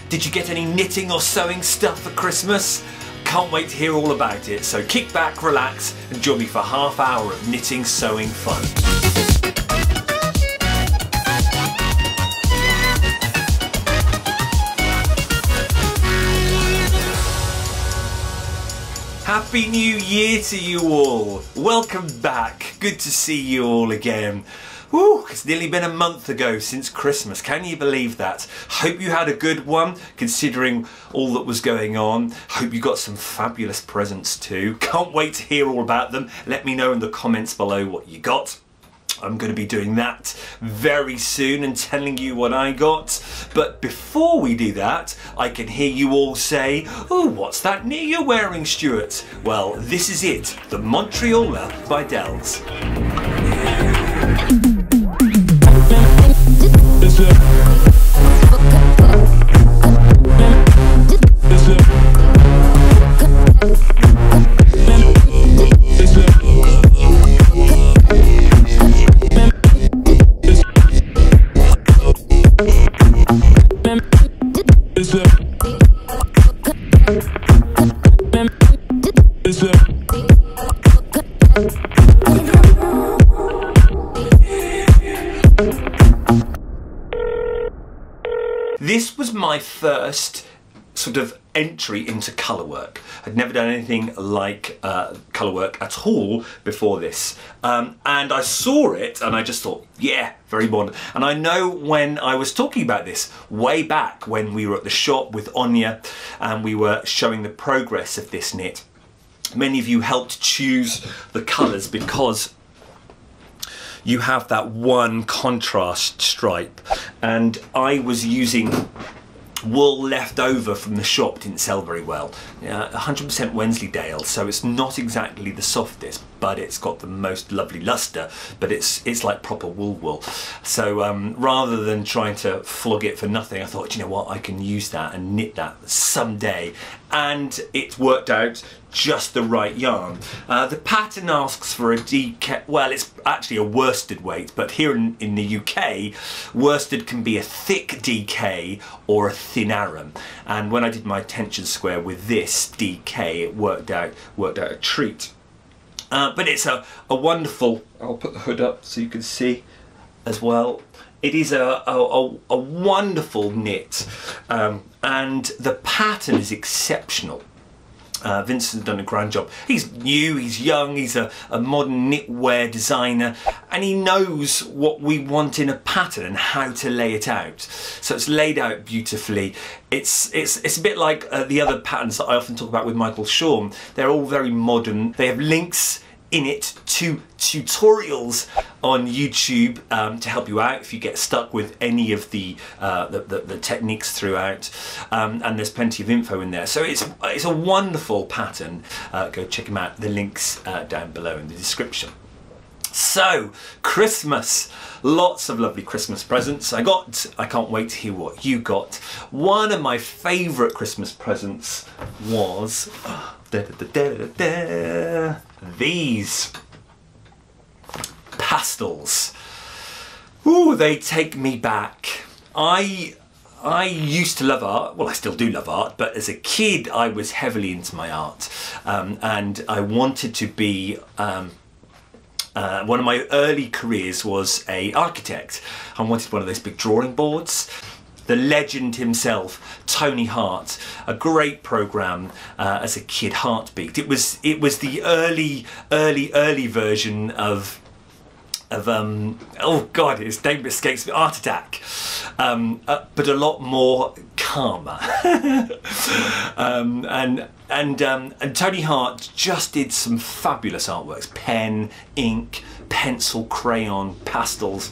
Did you get any knitting or sewing stuff for Christmas? Can't wait to hear all about it, so kick back, relax and join me for half hour of knitting, sewing fun. Happy New Year to you all! Welcome back, good to see you all again. Woo, it's nearly been a month ago since Christmas, can you believe that? Hope you had a good one, considering all that was going on. Hope you got some fabulous presents too. Can't wait to hear all about them. Let me know in the comments below what you got. I'm going to be doing that very soon and telling you what I got. But before we do that, I can hear you all say, "Oh, what's that knit you're wearing, Stuart?" Well, this is it, the Montrealer by Delz. This was my first sort of entry into colour work. I'd never done anything like colour work at all before this. And I saw it and I just thought, yeah, very modern. And I know when I was talking about this way back when we were at the shop with Anya and we were showing the progress of this knit, many of you helped choose the colours because you have that one contrast stripe, and I was using wool left over from the shop, didn't sell very well. 100% Wensleydale, so it's not exactly the softest, but it's got the most lovely luster, but it's like proper wool. So rather than trying to flog it for nothing, I thought, you know what, I can use that and knit that someday, and it worked out just the right yarn. The pattern asks for a DK, well, it's actually a worsted weight, but here in the UK, worsted can be a thick DK or a thin aram. And when I did my tension square with this DK, it worked out a treat. But it's a wonderful, I'll put the hood up so you can see as well. It is a wonderful knit, and the pattern is exceptional. Vincent's done a grand job. He's new, he's young, he's a modern knitwear designer, and he knows what we want in a pattern and how to lay it out. So it's laid out beautifully. It's a bit like the other patterns that I often talk about with Michael Shawn. They're all very modern. They have links in it to tutorials on YouTube to help you out if you get stuck with any of the techniques throughout, and there's plenty of info in there. So it's a wonderful pattern. Go check them out. The links down below in the description. So, Christmas, lots of lovely Christmas presents I can't wait to hear what you got. One of my favourite Christmas presents was these Pastels. Ooh, they take me back. I used to love art. Well, I still do love art, but as a kid I was heavily into my art, and I wanted to be one of my early careers was an architect. I wanted one of those big drawing boards. The legend himself, Tony Hart, a great programme as a kid, Heartbeat. It was the early version of oh god, his name escapes me, Art Attack, but a lot more calmer. And Tony Hart just did some fabulous artworks: pen, ink, pencil, crayon, pastels.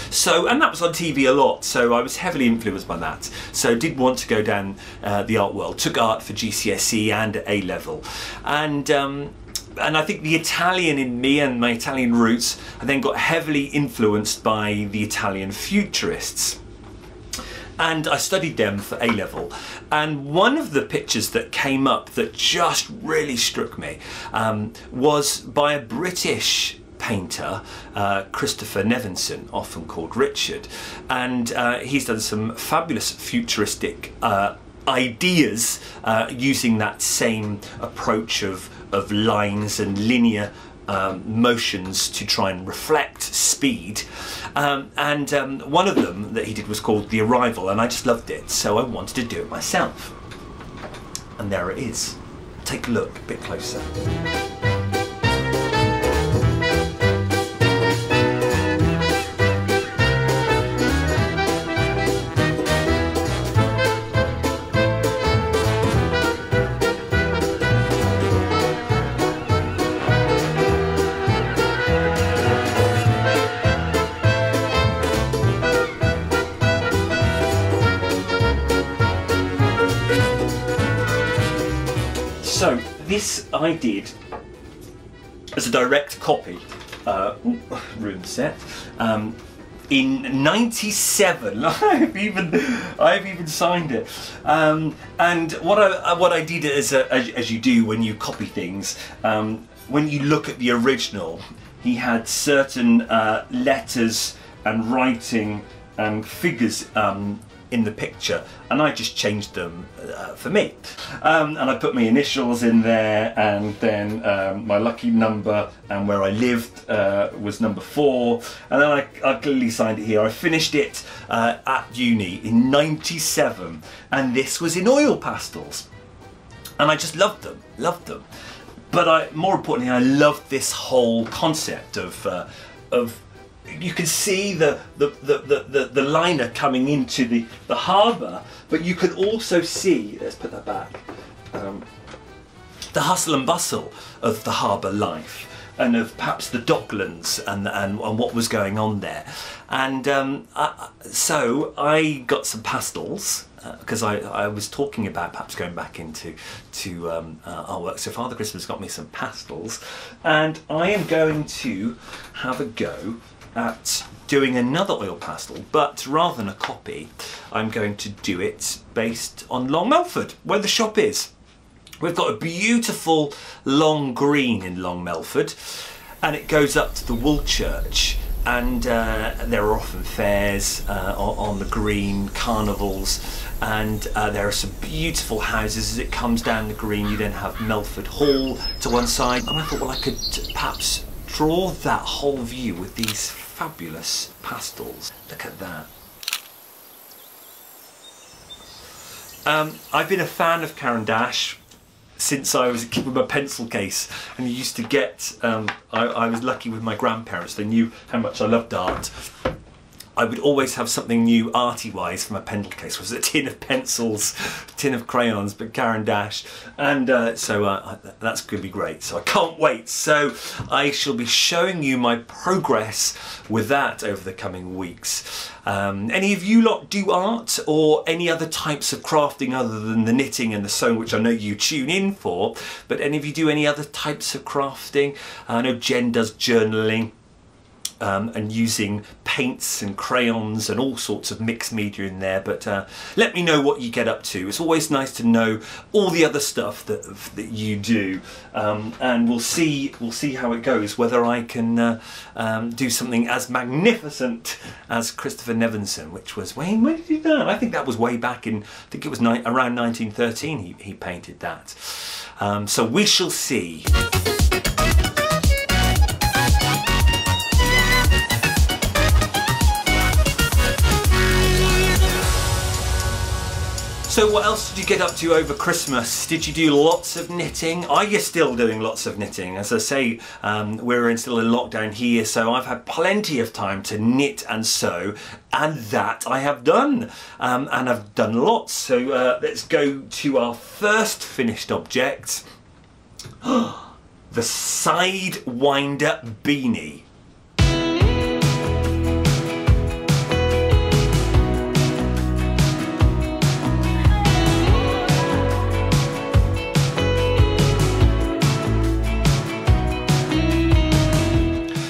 So, and that was on TV a lot, so I was heavily influenced by that. So did want to go down the art world. Took art for GCSE and A level, and I think the Italian in me and my Italian roots, I then got heavily influenced by the Italian futurists. And I studied them for A level. And one of the pictures that came up that just really struck me was by a British painter, Christopher Nevinson, often called Richard, and he's done some fabulous futuristic ideas using that same approach of lines and linear motions to try and reflect speed, and one of them that he did was called The Arrival, and I just loved it, so I wanted to do it myself. And there it is. Take a look a bit closer. So this I did as a direct copy, room set, in '97. I've even signed it. And what I did as you do when you copy things, when you look at the original, he had certain letters and writing and figures in the picture, and I just changed them for me, and I put my initials in there, and then my lucky number and where I lived was number 4, and then I clearly signed it here. I finished it at uni in '97, and this was in oil pastels, and I just loved them. But more importantly, I loved this whole concept of you can see the liner coming into the harbour, but you can also see, let's put that back, the hustle and bustle of the harbour life, and of perhaps the docklands and what was going on there. And so I got some pastels, because I was talking about perhaps going back into our work. So Father Christmas got me some pastels, and I am going to have a go at doing another oil pastel, but rather than a copy, I'm going to do it based on Long Melford, where the shop is. We've got a beautiful long green in Long Melford, and it goes up to the Woolchurch, and there are often fairs on the green, carnivals, and there are some beautiful houses. As it comes down the green, you then have Melford Hall to one side, and I thought, well, I could perhaps draw that whole view with these fabulous pastels. Look at that. I've been a fan of Caran d'Ache since I was a kid with my pencil case, and you used to get, I was lucky with my grandparents, they knew how much I loved art. I would always have something new arty-wise for my pencil case. It was a tin of pencils, a tin of crayons, but Caran d'Ache, and so that's going to be great. So I can't wait. So I shall be showing you my progress with that over the coming weeks. Any of you lot do art, or any other types of crafting other than the knitting and the sewing, which I know you tune in for, but any of you do any other types of crafting? I know Jen does journaling. And using paints and crayons and all sorts of mixed media in there, but let me know what you get up to. It's always nice to know all the other stuff that you do, and we'll see how it goes, whether I can do something as magnificent as Christopher Nevinson, which was, when did he do that? I think that was way back in, I think it was around 1913 he painted that. So we shall see. So what else did you get up to over Christmas? Did you do lots of knitting? Are you still doing lots of knitting? As I say, we're still in lockdown here, so I've had plenty of time to knit and sew, and that I have done. And I've done lots. So let's go to our first finished object. The Sidewinder Beanie.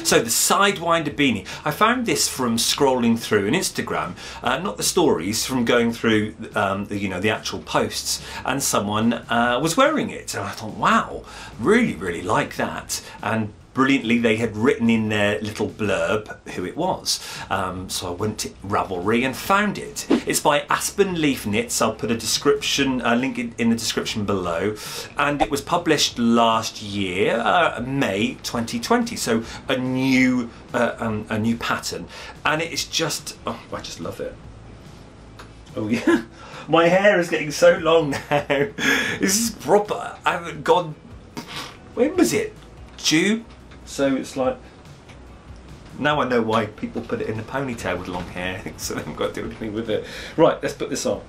So the Sidewinder Beanie, I found this from scrolling through an Instagram, not the stories, from going through the actual posts, and someone was wearing it, and I thought, wow, really like that, and brilliantly they had written in their little blurb who it was. So I went to Ravelry and found it. It's by Aspen Leaf Knits. I'll put a description, link in the description below. And it was published last year, May 2020. So a new pattern, and it's just, oh, I just love it. Oh yeah, my hair is getting so long now. This is proper. I haven't gone. When was it? June. So it's like, now I know why people put it in a ponytail with long hair, so they haven't got to do anything with it. Right, let's put this on.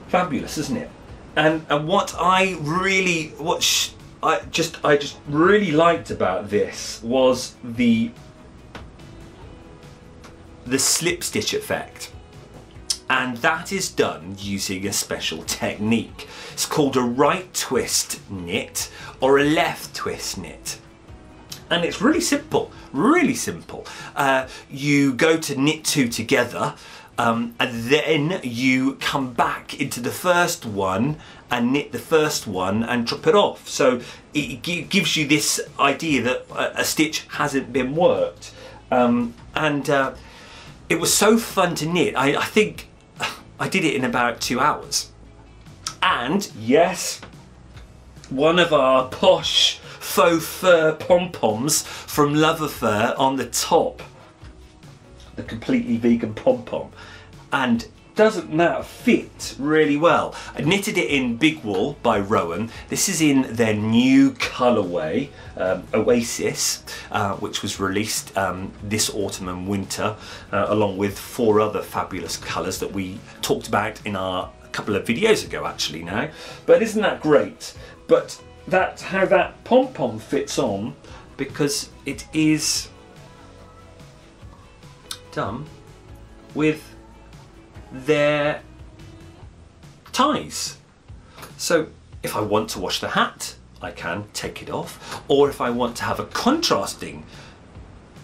Fabulous, isn't it? And what I really, I just really liked about this was the slip stitch effect, and that is done using a special technique. It's called a right twist knit or a left twist knit, and it's really simple, really simple. You go to knit two together, and then you come back into the first one and knit the first one and drop it off. So it gives you this idea that a stitch hasn't been worked, it was so fun to knit. I think I did it in about 2 hours. And yes, one of our posh faux fur pom-poms from Love Affair on the top. The completely vegan pom-pom. And doesn't that fit really well? I knitted it in Big Wool by Rowan. This is in their new colourway, Oasis, which was released this autumn and winter, along with 4 other fabulous colours that we talked about in a couple of videos ago actually now. But isn't that great? But that's how that pom-pom fits on, because it is done with their ties. So if I want to wash the hat, I can take it off, or if I want to have a contrasting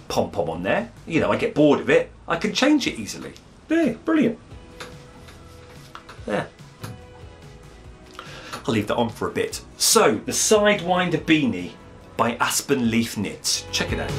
pom-pom on there, you know, I get bored of it, I can change it easily. There, brilliant. There. I'll leave that on for a bit. So, the Sidewinder Beanie by Aspen Leaf Knits. Check it out.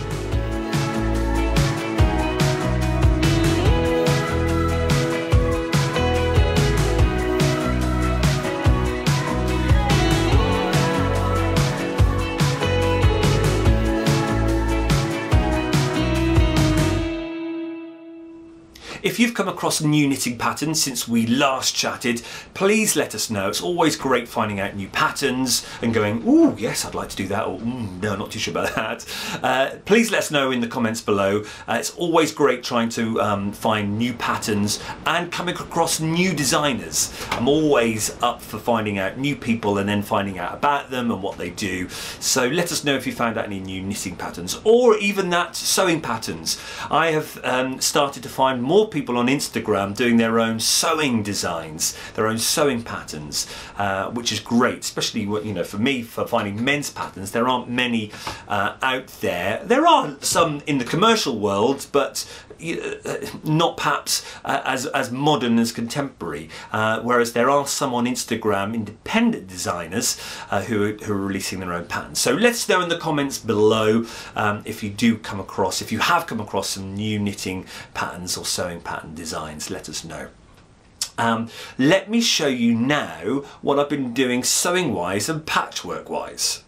If you've come across new knitting patterns since we last chatted, please let us know. It's always great finding out new patterns and going, ooh, yes, I'd like to do that, or no, not too sure about that. Please let us know in the comments below. It's always great trying to find new patterns and coming across new designers. I'm always up for finding out new people and then finding out about them and what they do. So let us know if you found out any new knitting patterns, or even that sewing patterns. I have started to find more people on Instagram doing their own sewing designs, their own sewing patterns, which is great, especially, you know, for me, for finding men's patterns. There aren't many out there. There are some in the commercial world, but not perhaps as modern as contemporary, whereas there are some on Instagram, independent designers who are releasing their own patterns. So let us know in the comments below if you have come across some new knitting patterns or sewing pattern designs. Let us know. Let me show you now what I've been doing sewing wise and patchwork wise.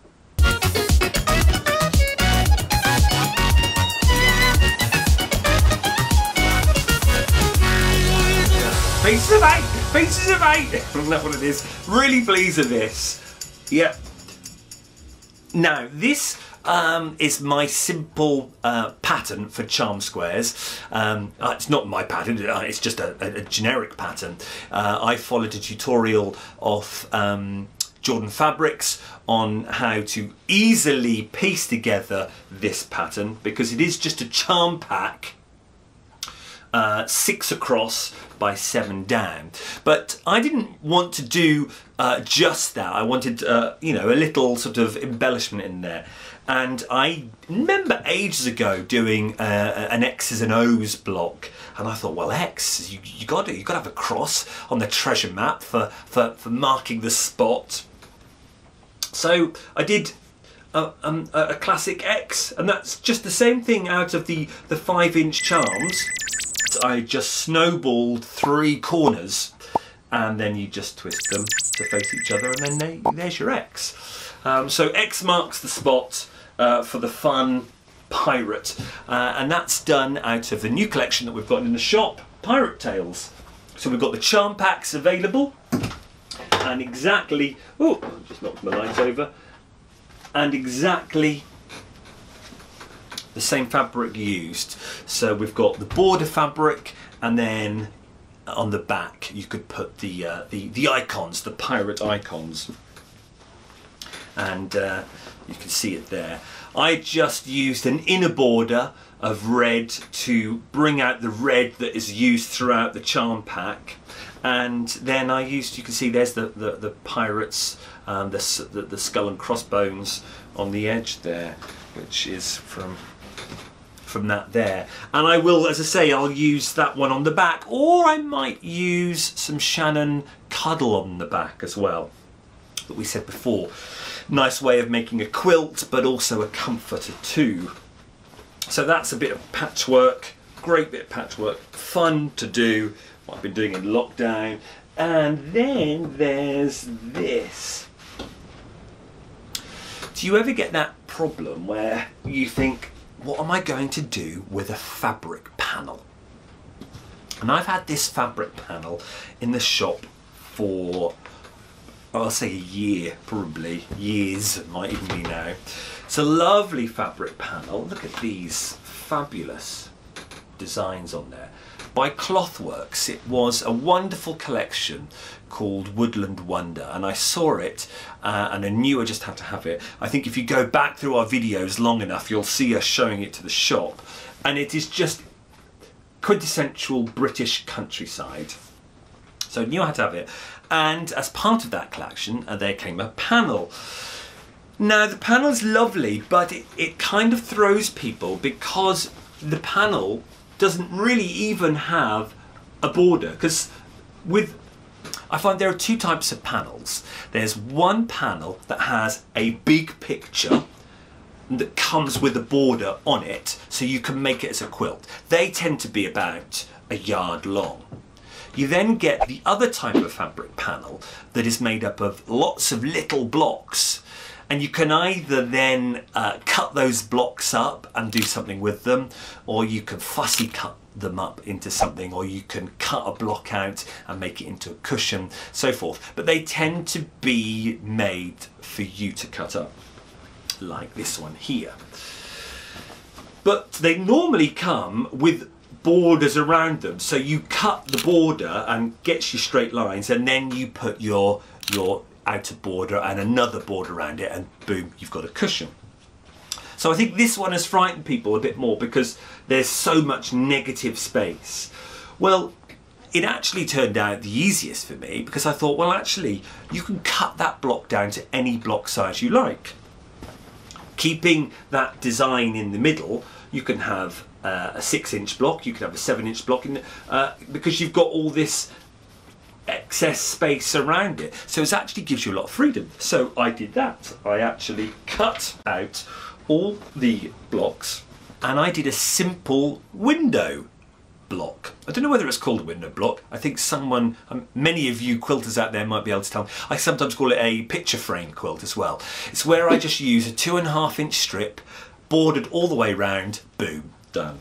Pieces of 8! Pieces of 8! Isn't that what it is? Really pleased with this. Yep. Now, this is my simple pattern for charm squares. It's not my pattern, it's just a generic pattern. I followed a tutorial of Jordan Fabrics on how to easily piece together this pattern, because it is just a charm pack. 6 across by 7 down. But I didn't want to do just that. I wanted, you know, a little sort of embellishment in there. And I remember ages ago doing an X's and O's block, and I thought, well, X, you got to have a cross on the treasure map for marking the spot. So I did a classic X, and that's just the same thing out of the 5-inch charms. I just snowballed 3 corners, and then you just twist them to face each other, and then there's your X. So X marks the spot for the fun pirate, and that's done out of the new collection that we've got in the shop, Pirate Tales. So we've got the charm packs available, and exactly, oh, just knocked my light over, and exactly the same fabric used. So we've got the border fabric, and then on the back you could put the icons, the pirate icons, and you can see it there. I just used an inner border of red to bring out the red that is used throughout the charm pack, and then I used, you can see there's the pirates, the skull and crossbones on the edge there, which is from that there. And I will, as I say, I'll use that one on the back, or I might use some Shannon Cuddle on the back as well, that we said before. Nice way of making a quilt, but also a comforter too. So that's a bit of patchwork, great bit of patchwork, fun to do, what I've been doing in lockdown. And then there's this. Do you ever get that problem where you think, what am I going to do with a fabric panel? And I've had this fabric panel in the shop for, I'll say a year, probably years, it might even be now. It's a lovely fabric panel. Look at these fabulous designs on there. By Clothworks. It was a wonderful collection called Woodland Wonder, and I saw it and I knew I just had to have it. I think if you go back through our videos long enough, you'll see us showing it to the shop, and it is just quintessential British countryside. So I knew I had to have it, and as part of that collection there came a panel. Now the panel is lovely, but it kind of throws people because the panel doesn't really even have a border, because I find there are 2 types of panels. There's one panel that has a big picture that comes with a border on it, so you can make it as a quilt. They tend to be about a yard long. You then get the other type of fabric panel that is made up of lots of little blocks, and you can either then cut those blocks up and do something with them, or you can fussy cut them up into something, or you can cut a block out and make it into a cushion, so forth. But they tend to be made for you to cut up, like this one here. But they normally come with borders around them, so you cut the border and gets you straight lines, and then you put your outer border and another border around it, and boom, you've got a cushion. So I think this one has frightened people a bit more because there's so much negative space. Well, it actually turned out the easiest for me, because I thought, well, actually you can cut that block down to any block size you like. Keeping that design in the middle, you can have a 6-inch block, you can have a 7-inch block, because you've got all this excess space around it, so it actually gives you a lot of freedom. So I did that. I actually cut out all the blocks, and I did a simple window block. I don't know whether it's called a window block. I think someone, many of you quilters out there might be able to tell me. I sometimes call it a picture frame quilt as well. It's where I just use a 2.5-inch strip, bordered all the way round, boom, done.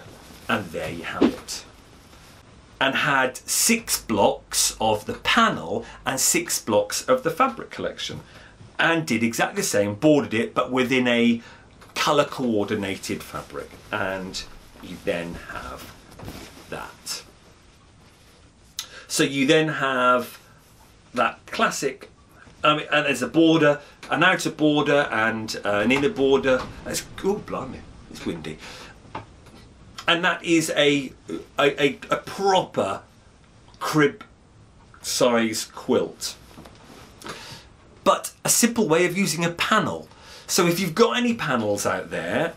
And there you have it. And had 6 blocks of the panel and 6 blocks of the fabric collection, and did exactly the same, bordered it, but within a colour coordinated fabric, and you then have that. So you then have that classic, and there's a border, an outer border and an inner border. Oh blimey, it's windy. and that is a proper crib size quilt, but a simple way of using a panel. So if you've got any panels out there,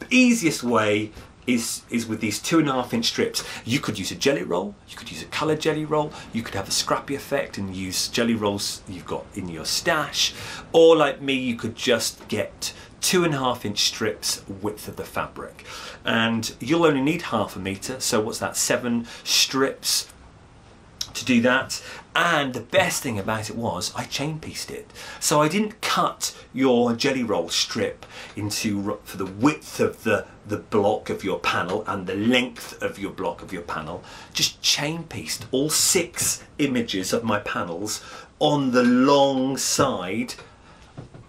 the easiest way is with these 2.5 inch strips. You could use a jelly roll, you could use a coloured jelly roll, you could have a scrappy effect and use jelly rolls you've got in your stash, or like me, you could just get 2.5 inch strips width of the fabric, and you'll only need 1/2 metre, so what's that, 7 strips to do that. And the best thing about it was I chain pieced it, so I didn't cut your jelly roll strip into for the width of the block of your panel and the length of your block of your panel. Just chain pieced all 6 images of my panels on the long side,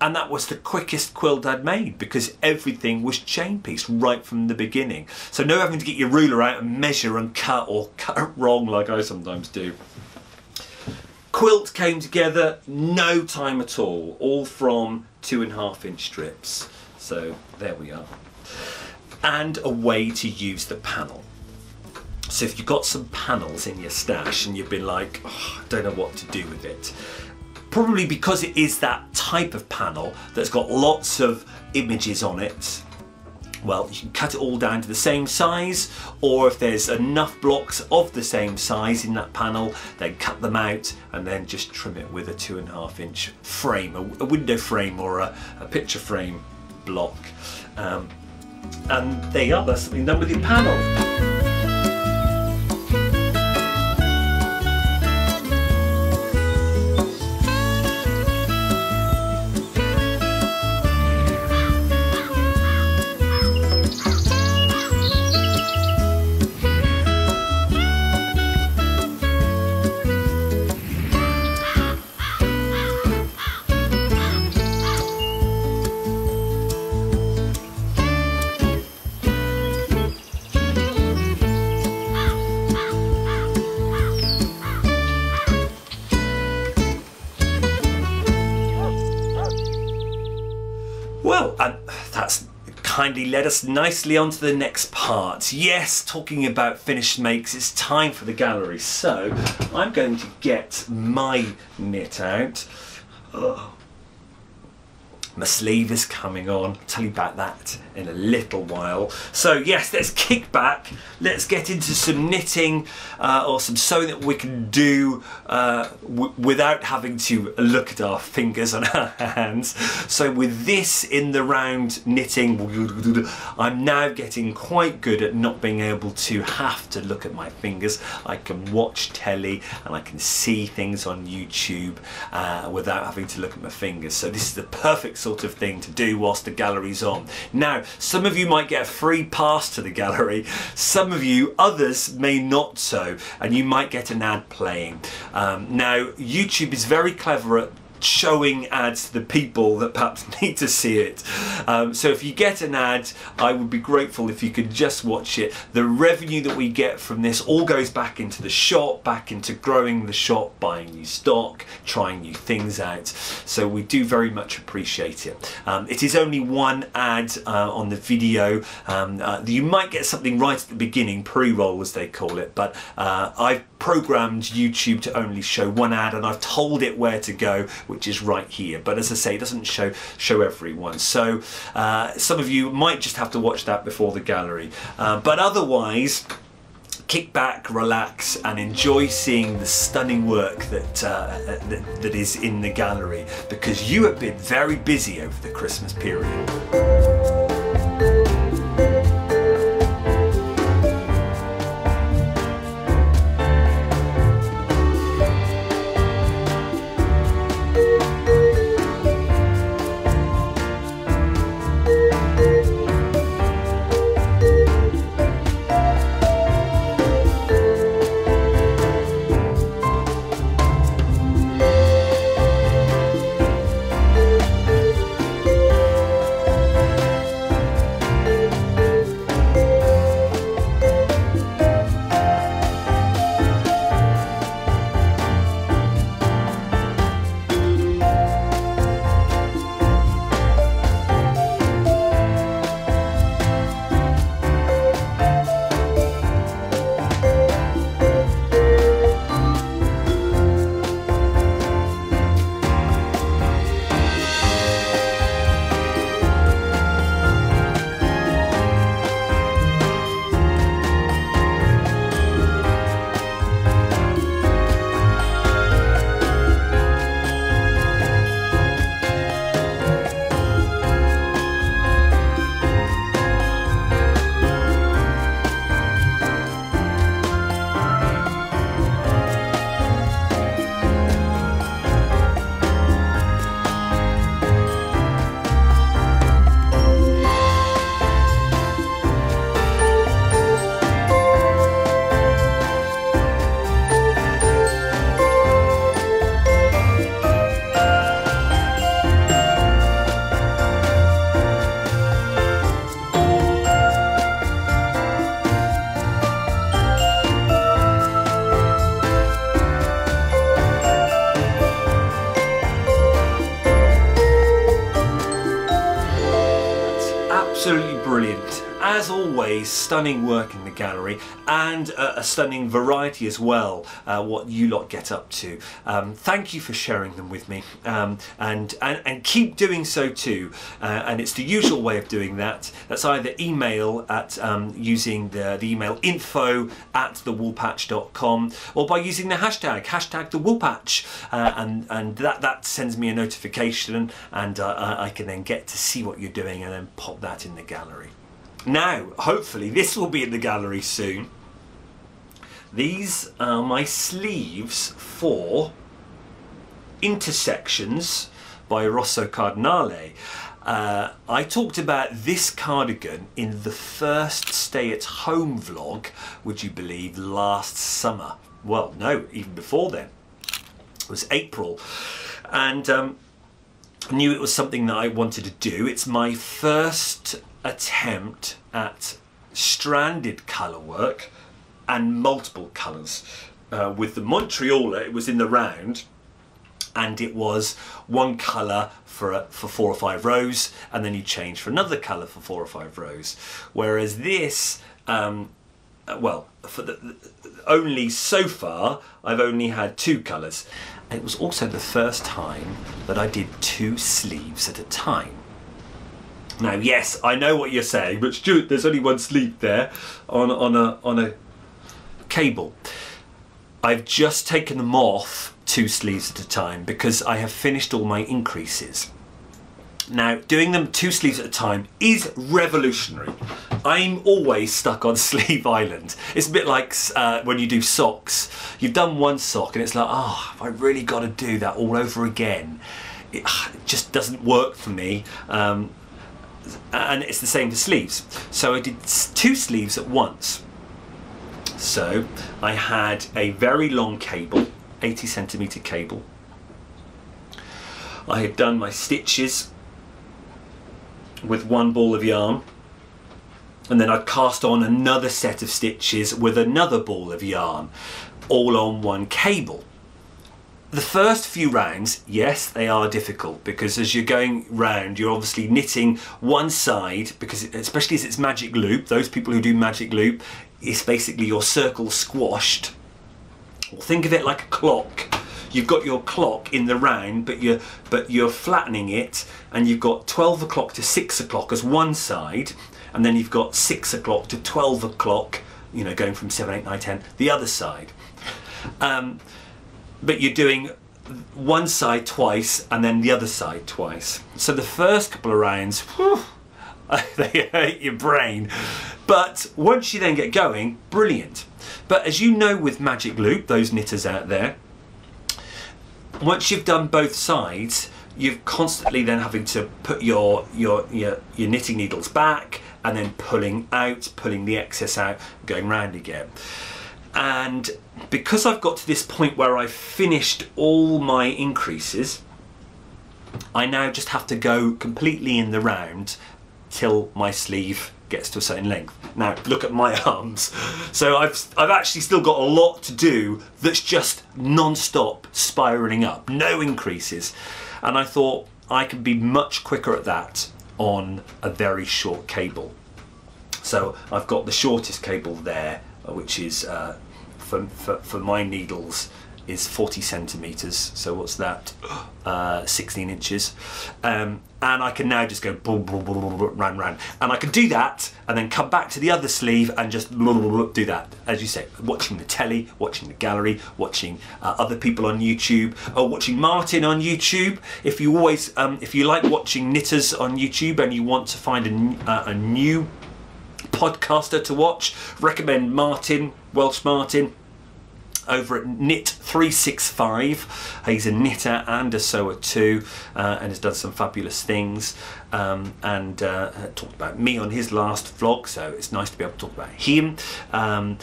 and that was the quickest quilt I'd made because everything was chain pieced right from the beginning. So no having to get your ruler out and measure and cut, or cut it wrong like I sometimes do. Quilt came together, no time at all from 2.5 inch strips. So there we are. And a way to use the panel. So if you've got some panels in your stash and you've been like, oh, I don't know what to do with it, probably because it is that type of panel that's got lots of images on it, well, you can cut it all down to the same size, or if there's enough blocks of the same size in that panel, then cut them out and then just trim it with a 2.5 inch frame, a window frame or a picture frame block. And there you are, that's something done with your panel. Well, that's kindly led us nicely on to the next part. Yes, talking about finished makes, it's time for the gallery. So I'm going to get my knit out. Oh. My sleeve is coming on. I'll tell you about that in a little while. So yes, let's kick back. Let's get into some knitting or some sewing that we can do without having to look at our fingers and our hands. So with this in the round knitting, I'm now getting quite good at not being able to have to look at my fingers. I can watch telly and I can see things on YouTube without having to look at my fingers. So this is the perfect sort of thing to do whilst the gallery's on. Now, some of you might get a free pass to the gallery, some of you, others may not so, and you might get an ad playing. Now, YouTube is very clever at showing ads to the people that perhaps need to see it. So if you get an ad, I would be grateful if you could just watch it. The revenue that we get from this all goes back into the shop, back into growing the shop, buying new stock, trying new things out. So we do very much appreciate it. It is only one ad on the video. You might get something right at the beginning, pre-roll as they call it, but I've programmed YouTube to only show one ad, and I've told it where to go, which is right here. But as I say, it doesn't show everyone. So some of you might just have to watch that before the gallery. But otherwise, kick back, relax, and enjoy seeing the stunning work that is in the gallery, because you have been very busy over the Christmas period. as always, stunning work in the gallery, and a stunning variety as well, what you lot get up to. Thank you for sharing them with me, and keep doing so too. And it's the usual way of doing that. That's either email at using the email info@thewoolpatch.com, or by using the hashtag #thewoolpatch, and that sends me a notification, and I can then get to see what you're doing and then pop that in the gallery. Now, hopefully this will be in the gallery soon. These are my sleeves for Intersections by Rosso Cardinale. I talked about this cardigan in the first stay-at-home vlog, would you believe, last summer. Well, no, even before then. It was April. And I knew it was something that I wanted to do. It's my first attempt at stranded colour work and multiple colours. With the Montrealer, it was in the round, and it was one colour for 4 or 5 rows, and then you change for another colour for 4 or 5 rows. Whereas this, well, only so far, I've only had 2 colours. And it was also the first time that I did 2 sleeves at a time. Now, yes, I know what you're saying, but Stuart, there's only 1 sleeve there on a cable. I've just taken them off 2 sleeves at a time because I have finished all my increases. Now, doing them 2 sleeves at a time is revolutionary. I'm always stuck on sleeve island. It's a bit like when you do socks. You've done 1 sock and it's like, oh, have I really got to do that all over again? It just doesn't work for me. And it's the same for sleeves. So I did 2 sleeves at once. So I had a very long cable, 80cm cable. I had done my stitches with 1 ball of yarn, and then I'd cast on another set of stitches with another ball of yarn, all on 1 cable. The first few rounds, yes, they are difficult, because as you're going round, you're obviously knitting one side, because especially as it's magic loop, those people who do magic loop, it's basically your circle squashed. Well, think of it like a clock. You've got your clock in the round, but you're flattening it, and you've got 12 o'clock to 6 o'clock as one side, and then you've got 6 o'clock to 12 o'clock, you know, going from 7, 8, 9, 10, the other side. But you're doing one side twice and then the other side twice. So the first couple of rounds, whew, they hurt your brain. But once you then get going, brilliant. But as you know with Magic Loop, those knitters out there, once you've done both sides, you're constantly then having to put your knitting needles back and then pulling the excess out, going round again. And because I've got to this point where I've finished all my increases, I now just have to go completely in the round till my sleeve gets to a certain length. Now look at my arms. So I've actually still got a lot to do that's just non-stop spiraling up, no increases. And I thought I could be much quicker at that on a very short cable. So I've got the shortest cable there, which is for my needles is 40 centimeters. So what's that? 16 inches. And I can now just go round, and I can do that and then come back to the other sleeve and just do that, as you say, watching the telly, watching the gallery, watching other people on YouTube, or watching Martin on YouTube. If you always if you like watching knitters on YouTube and you want to find a new podcaster to watch, recommend Martin, Welsh Martin, over at Knit365. He's a knitter and a sewer too, and has done some fabulous things, and talked about me on his last vlog, so it's nice to be able to talk about him. And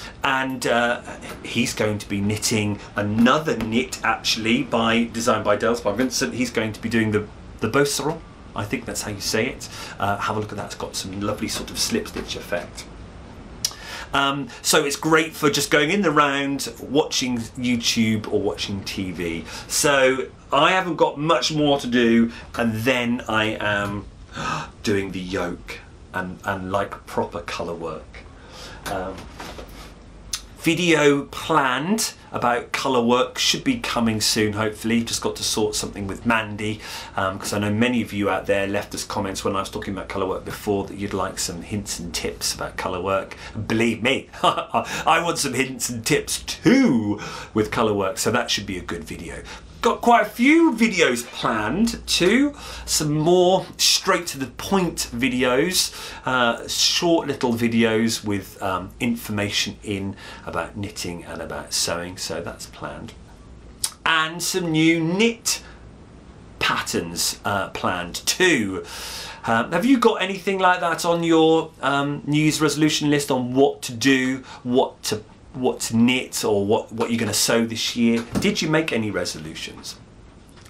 he's going to be knitting another knit, actually, designed by Delz, by Vincent. He's going to be doing the Beauceron, I think that's how you say it. Have a look at that, it's got some lovely sort of slip stitch effect. So it's great for just going in the round, watching YouTube or watching TV. So I haven't got much more to do, and then I am doing the yoke. and like proper colour work. Video planned about colour work should be coming soon, hopefully. Just got to sort something with Mandy, because I know many of you out there left us comments when I was talking about colour work before that you'd like some hints and tips about colour work. Believe me, I want some hints and tips too with colour work, so that should be a good video. Got quite a few videos planned too, some more straight to the point videos, short little videos with information in about knitting and about sewing, so that's planned. And some new knit patterns planned too. Have you got anything like that on your New Year's resolution list on what to do, what to knit, or what you're going to sew this year? Did you make any resolutions?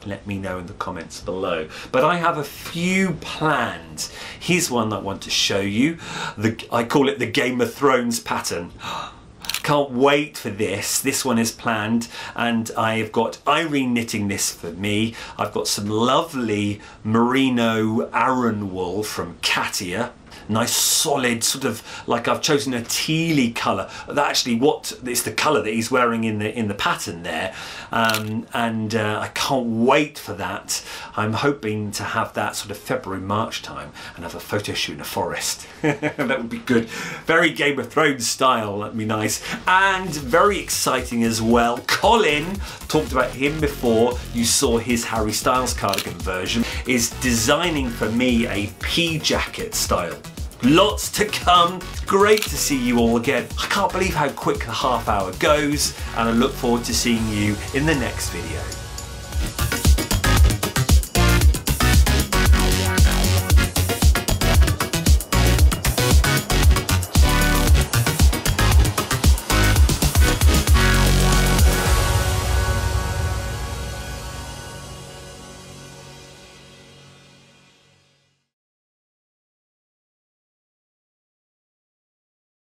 Let me know in the comments below. But I have a few planned. Here's one that I want to show you. I call it the Game of Thrones pattern. Can't wait for this. This one is planned, and I've got Irene knitting this for me. I've got some lovely merino Aran wool from Katia. Nice solid, sort of like I've chosen a tealy colour. Actually, it's the colour that he's wearing in the pattern there, and I can't wait for that. I'm hoping to have that sort of February, March time and have a photo shoot in a forest. That would be good. Very Game of Thrones style. That'd be nice, and very exciting as well. Colin, talked about him before. You saw his Harry Styles cardigan version. Is designing for me a pea jacket style. Lots to come. Great to see you all again. I can't believe how quick the half hour goes, and I look forward to seeing you in the next video.